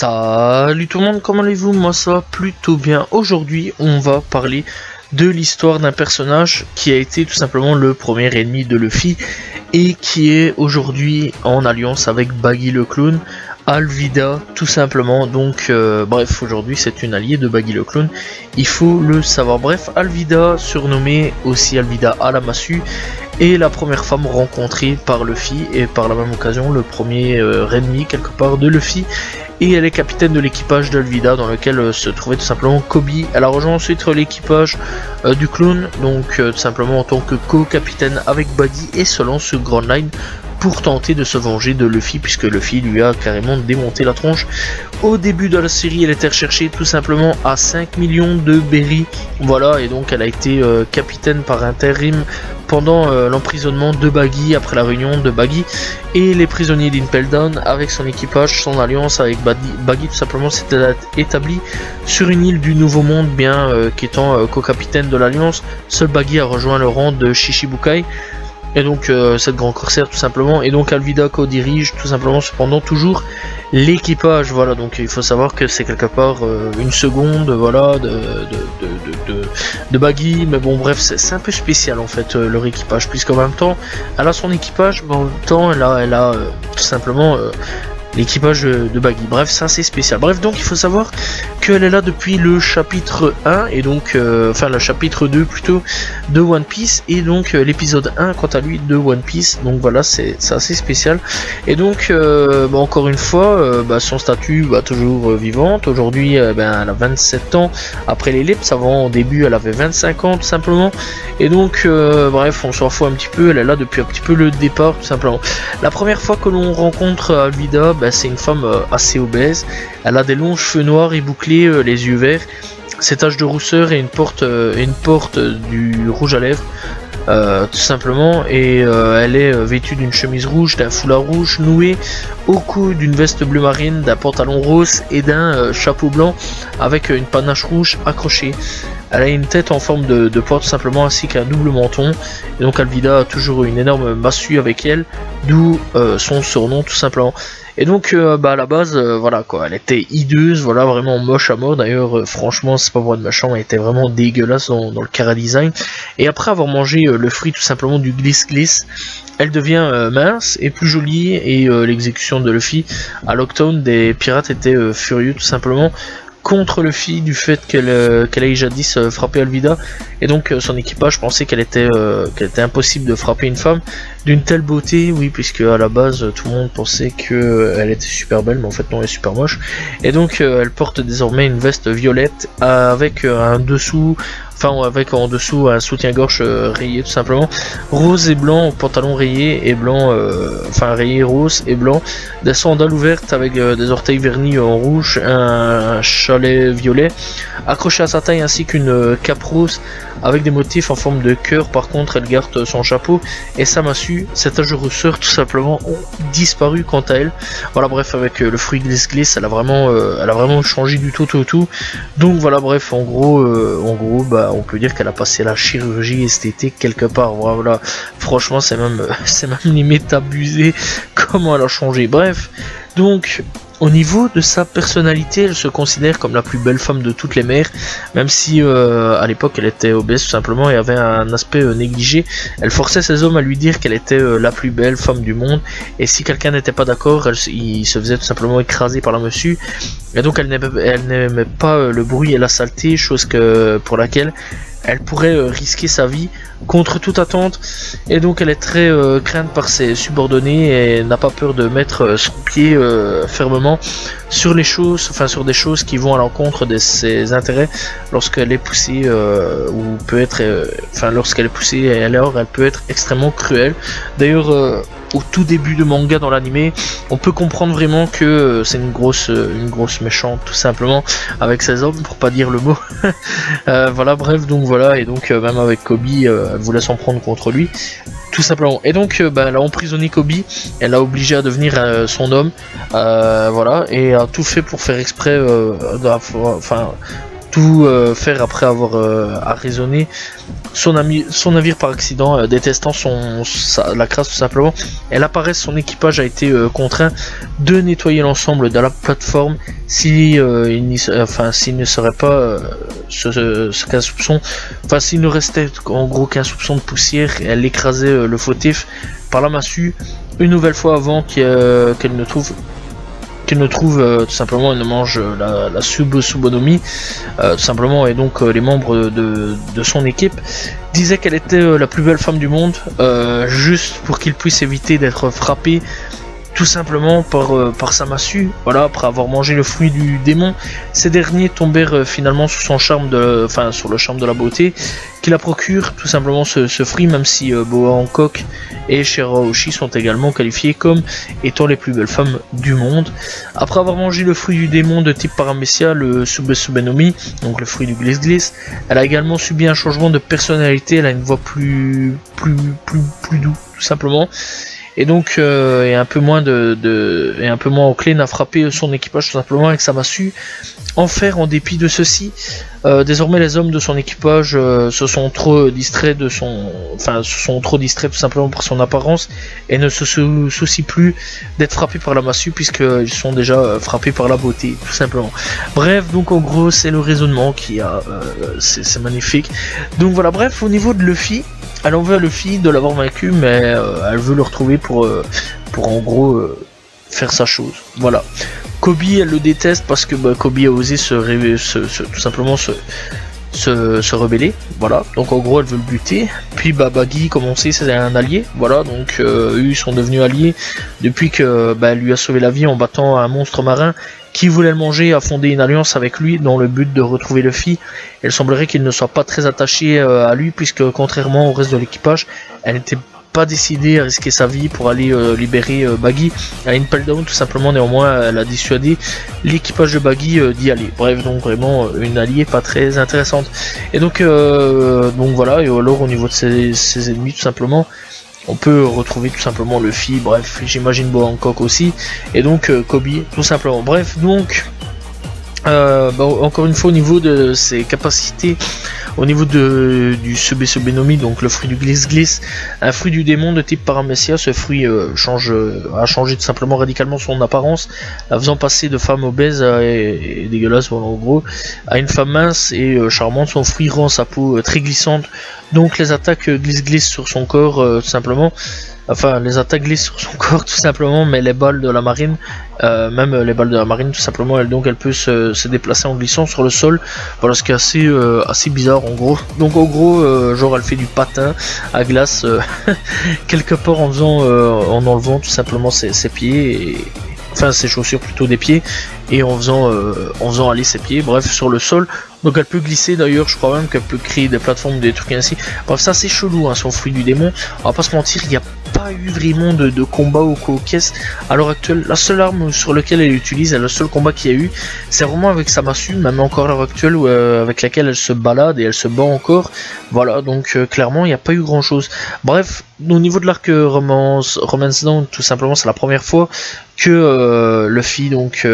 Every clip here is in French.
Salut tout le monde, comment allez-vous? Moi ça va plutôt bien. Aujourd'hui on va parler de l'histoire d'un personnage qui a été tout simplement le premier ennemi de Luffy et qui est aujourd'hui en alliance avec Baggy le Clown, Alvida tout simplement. Donc bref, aujourd'hui c'est une alliée de Baggy le Clown, il faut le savoir. Bref, Alvida, surnommée aussi Alvida à la massue, est la première femme rencontrée par Luffy et par la même occasion le premier ennemi quelque part de Luffy. Et elle est capitaine de l'équipage d'Alvida dans lequel se trouvait tout simplement Kobe. Elle a rejoint ensuite l'équipage du clown, donc tout simplement en tant que co-capitaine avec Baggy, et se lance sur Grand Line pour tenter de se venger de Luffy, puisque Luffy lui a carrément démonté la tronche. Au début de la série, elle était recherchée tout simplement à 5 millions de berries, voilà, et donc elle a été capitaine par intérim pendant l'emprisonnement de Baggy, après la réunion de Baggy et les prisonniers d'Impel Down. Avec son équipage, son alliance avec Baggy tout simplement s'était établi sur une île du Nouveau Monde, bien qu'étant co-capitaine de l'alliance, seul Baggy a rejoint le rang de Shichibukai. Et donc cette grand corsaire tout simplement, et donc Alvida co-dirige tout simplement cependant toujours l'équipage, voilà. Donc il faut savoir que c'est quelque part une seconde, voilà, de Baggy, mais bon bref, c'est un peu spécial en fait leur équipage, puisqu'en même temps elle a son équipage, mais en même temps elle a tout simplement l'équipage de Baggy. Bref, c'est assez spécial. Bref, donc il faut savoir qu'elle est là depuis le chapitre 1 et donc enfin le chapitre 2 plutôt de One Piece, et donc l'épisode 1 quant à lui de One Piece. Donc voilà, c'est assez spécial. Et donc encore une fois, son statut toujours vivante. Aujourd'hui elle a 27 ans après l'ellipse. Avant, au début elle avait 25 ans tout simplement. Et donc bref, on s'en fout un petit peu, elle est là depuis un petit peu le départ tout simplement. La première fois que l'on rencontre Alvida, c'est une femme assez obèse. Elle a des longs cheveux noirs et bouclés, les yeux verts, ses taches de rousseur et une porte du rouge à lèvres, tout simplement. Et elle est vêtue d'une chemise rouge, d'un foulard rouge noué au cou, d'une veste bleu marine, d'un pantalon rose et d'un chapeau blanc avec une panache rouge accrochée. Elle a une tête en forme de poire tout simplement, ainsi qu'un double menton. Et donc Alvida a toujours une énorme massue avec elle, d'où son surnom tout simplement. Et donc à la base voilà quoi, elle était hideuse, voilà, vraiment moche à mort. D'ailleurs franchement, c'est pas pour être méchant, elle était vraiment dégueulasse dans le chara design. Et après avoir mangé le fruit tout simplement du Gliss Gliss, elle devient mince et plus jolie. Et l'exécution de Luffy à Locktown, des pirates étaient furieux tout simplement contre Luffy du fait qu'elle ait jadis frappé Alvida, et donc son équipage pensait qu'elle était impossible de frapper une femme d'une telle beauté, oui, puisque à la base tout le monde pensait qu'elle était super belle, mais en fait non, elle est super moche. Et donc elle porte désormais une veste violette avec un dessous, enfin avec en dessous un soutien-gorge rayé tout simplement, rose et blanc, pantalon rayé et blanc, enfin rayé rose et blanc, des sandales ouvertes avec des orteils vernis en rouge, un chalet violet accroché à sa taille, ainsi qu'une cape rose avec des motifs en forme de cœur. Par contre elle garde son chapeau et sa massue. Ses taches de rousseur tout simplement ont disparu quant à elle. Voilà, bref, avec le fruit Gliss Gliss, elle a vraiment changé du tout. Donc voilà, bref, en gros on peut dire qu'elle a passé la chirurgie esthétique quelque part. Voilà, franchement c'est même limite abusé comment elle a changé. Bref, donc au niveau de sa personnalité, elle se considère comme la plus belle femme de toutes les mers, même si à l'époque elle était obèse tout simplement et avait un aspect négligé. Elle forçait ses hommes à lui dire qu'elle était la plus belle femme du monde, et si quelqu'un n'était pas d'accord, il se faisait tout simplement écraser par la massue. Et donc elle n'aimait pas le bruit et la saleté, chose pour laquelle elle pourrait risquer sa vie contre toute attente. Et donc elle est très crainte par ses subordonnés et n'a pas peur de mettre son pied fermement sur les choses, enfin sur des choses qui vont à l'encontre de ses intérêts lorsqu'elle est poussée ou peut être lorsqu'elle est poussée, et alors elle peut être extrêmement cruelle. D'ailleurs au tout début de manga dans l'animé, on peut comprendre vraiment que c'est une grosse méchante tout simplement avec ses hommes, pour pas dire le mot. Voilà, bref, donc voilà, et donc même avec Kobe, elle voulait s'en prendre contre lui tout simplement. Et donc elle a emprisonné Kobe, elle l'a obligé à devenir son homme, voilà, et a tout fait pour faire exprès tout faire après avoir arraisonné son navire par accident, détestant la crasse tout simplement. Elle apparaît, son équipage a été contraint de nettoyer l'ensemble de la plateforme s'il ne serait pas qu'un soupçon, enfin s'il ne restait en gros qu'un soupçon de poussière. Elle écrasait le fautif par la massue une nouvelle fois avant qu'elle ne trouve tout simplement, elle ne mange la subonomie tout simplement, et donc les membres de son équipe disaient qu'elle était la plus belle femme du monde, juste pour qu'il puisse éviter d'être frappé tout simplement par sa massue. Voilà, après avoir mangé le fruit du démon, ces derniers tombèrent finalement sur son charme sur le charme de la beauté qui la procure tout simplement ce fruit, même si Boa Hancock et Shirahoshi sont également qualifiés comme étant les plus belles femmes du monde. Après avoir mangé le fruit du démon de type Paramecia, le Subenomi, donc le fruit du glisse-glisse, elle a également subi un changement de personnalité. Elle a une voix plus doux tout simplement. Et donc et un peu moins encline à frapper son équipage tout simplement avec sa massue en fer. En dépit de ceci, désormais les hommes de son équipage se sont trop distraits tout simplement par son apparence et ne se soucient plus d'être frappés par la massue, puisqu'ils sont déjà frappés par la beauté tout simplement. Bref, donc en gros c'est le raisonnement qui a c'est magnifique. Donc voilà, bref, au niveau de Luffy, elle en veut à Luffy de l'avoir vaincu, mais elle veut le retrouver pour en gros faire sa chose. Voilà. Kobe, elle le déteste parce que Kobe a osé tout simplement se rebeller. Voilà. Donc en gros, elle veut le buter. Puis Baggy, comme on sait, c'est un allié. Voilà. Donc eux, ils sont devenus alliés depuis que elle lui a sauvé la vie en battant un monstre marin qui voulait le manger, a fondé une alliance avec lui dans le but de retrouver Luffy. Il semblerait qu'il ne soit pas très attaché à lui, puisque contrairement au reste de l'équipage, elle n'était pas décidée à risquer sa vie pour aller libérer Baggy. À Impel Down tout simplement, néanmoins elle a dissuadé l'équipage de Baggy d'y aller. Bref, donc vraiment une alliée pas très intéressante. Et donc voilà, et alors au niveau de ses ennemis tout simplement, on peut retrouver tout simplement Luffy, bref, j'imagine Boa Hancock aussi, et donc Kobe, tout simplement. Bref, donc, encore une fois, au niveau de ses capacités, au niveau du Subenomi, donc le fruit du glisse-glisse, un fruit du démon de type Paramecia, ce fruit a changé tout simplement radicalement son apparence, la faisant passer de femme obèse et dégueulasse, voilà, en gros, à une femme mince et charmante. Son fruit rend sa peau très glissante, donc les attaques glisse-glisse sur son corps tout simplement. Enfin, les attaques glissent sur son corps tout simplement, mais les balles de la marine, même les balles de la marine tout simplement, elle peut se déplacer en glissant sur le sol. Voilà, ce qui est assez bizarre en gros. Donc en gros, genre elle fait du patin à glace quelque part en enlevant tout simplement ses pieds, enfin ses chaussures plutôt des pieds, et en faisant aller ses pieds, bref, sur le sol. Donc elle peut glisser, d'ailleurs je crois même qu'elle peut créer des plateformes, des trucs ainsi. Bref, ça c'est chelou, hein, son fruit du démon. On va pas se mentir, il n'y a pas eu vraiment de combat au co-caisse à l'heure actuelle. La seule arme sur laquelle elle utilise, et le seul combat qu'il y a eu, c'est vraiment avec sa massue, même encore à l'heure actuelle, avec laquelle elle se balade et elle se bat encore. Voilà, donc clairement il n'y a pas eu grand chose. Bref, au niveau de l'arc Romance Down, tout simplement c'est la première fois que Luffy donc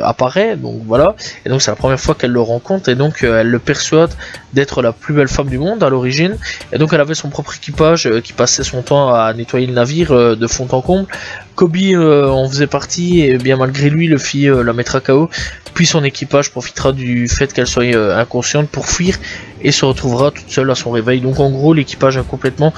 apparaît, donc voilà, et donc c'est la première fois qu'elle le rencontre, et donc elle le persuade d'être la plus belle femme du monde à l'origine, et donc elle avait son propre équipage qui passait son temps à nettoyer le navire de fond en comble. Kobe en faisait partie, et bien malgré lui, Luffy la mettra KO, puis son équipage profitera du fait qu'elle soit inconsciente pour fuir et se retrouvera toute seule à son réveil. Donc en gros l'équipage a complètement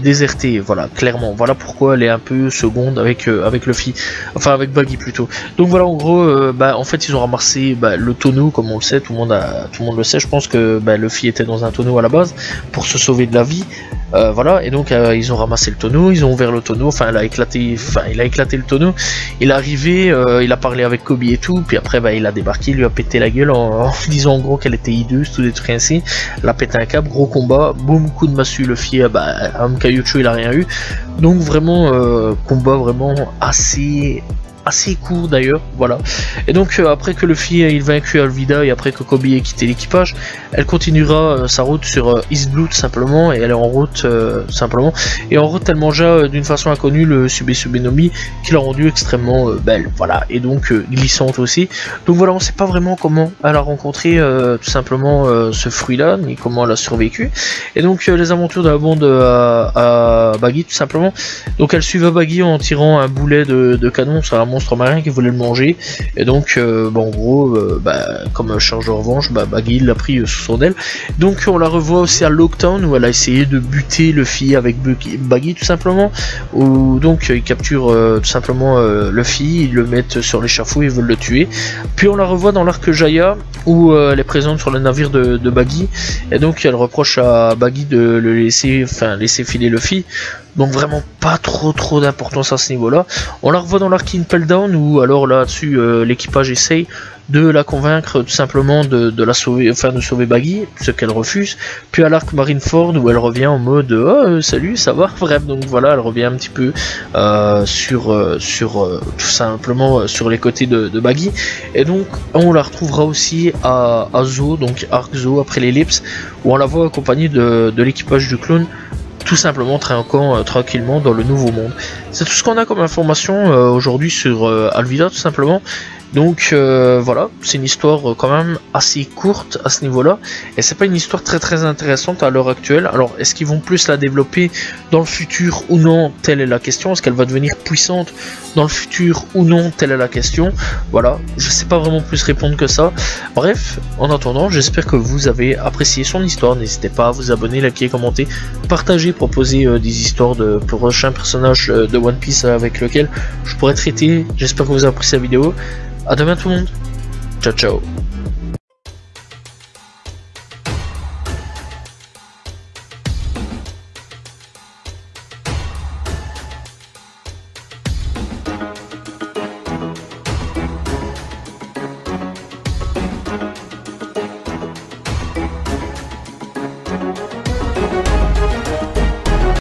déserté, voilà, clairement. Voilà pourquoi elle est un peu seconde avec Luffy, enfin avec Baggy plutôt. Donc voilà, en gros en fait ils ont ramassé le tonneau, comme on le sait, tout le monde le sait, je pense que Luffy était dans un tonneau à la base pour se sauver de la vie. Voilà, et donc ils ont ramassé le tonneau, ils ont ouvert le tonneau, il a éclaté le tonneau, il est arrivé, il a parlé avec Kobe et tout, puis après il a débarqué, il lui a pété la gueule en disant en gros qu'elle était hideuse, tout des trucs ainsi. Elle a pété un câble, gros combat, boum, coup de massue, Luffy, Kaiuchu il a rien eu, donc vraiment combat vraiment assez assez court d'ailleurs, voilà. Et donc après que Luffy il vaincu Alvida et après que Kobe ait quitté l'équipage, elle continuera sa route sur East Blue tout simplement, et elle est en route simplement, et en route elle mangea d'une façon inconnue le Subenomi qui l'a rendu extrêmement belle, voilà, et donc glissante aussi. Donc voilà, on sait pas vraiment comment elle a rencontré tout simplement ce fruit là, ni comment elle a survécu. Et donc les aventures de la bande à Baggy tout simplement. Donc elle suivait Baggy en tirant un boulet de canon sur un monstre marin qui voulait le manger. Et donc bon, en gros comme charge de revanche, Baggy l'a pris sous son aile. Donc on la revoit aussi à Locktown où elle a essayé de buter Luffy avec Baggy tout simplement, où donc ils capturent tout simplement Luffy, ils le mettent sur l'échafaud, ils veulent le tuer. Puis on la revoit dans l'arc Jaya où elle est présente sur le navire de Baggy, et donc elle reproche à Baggy de le laisser filer Luffy. Donc vraiment pas trop d'importance à ce niveau là. On la revoit dans l'arc Impel Down où alors là-dessus l'équipage essaye de la convaincre tout simplement de la sauver, enfin de sauver Baggy, ce qu'elle refuse. Puis à l'arc Marineford où elle revient en mode oh salut ça va, bref, donc voilà, elle revient un petit peu sur tout simplement sur les côtés de Baggy. Et donc on la retrouvera aussi à Zo, donc arc Zo après l'ellipse, où on la voit accompagnée de l'équipage du clone, tout simplement trinquant tranquillement dans le nouveau monde. C'est tout ce qu'on a comme information aujourd'hui sur Alvida tout simplement. Donc voilà, c'est une histoire quand même assez courte à ce niveau-là, et c'est pas une histoire très intéressante à l'heure actuelle. Alors est-ce qu'ils vont plus la développer dans le futur ou non, telle est la question. Est-ce qu'elle va devenir puissante dans le futur ou non, telle est la question. Voilà, je sais pas vraiment plus répondre que ça. Bref, en attendant, j'espère que vous avez apprécié son histoire. N'hésitez pas à vous abonner, liker, commenter, partager, proposer des histoires de prochains personnages de One Piece avec lesquels je pourrais traiter. J'espère que vous avez apprécié la vidéo. A demain tout le monde. Ciao ciao.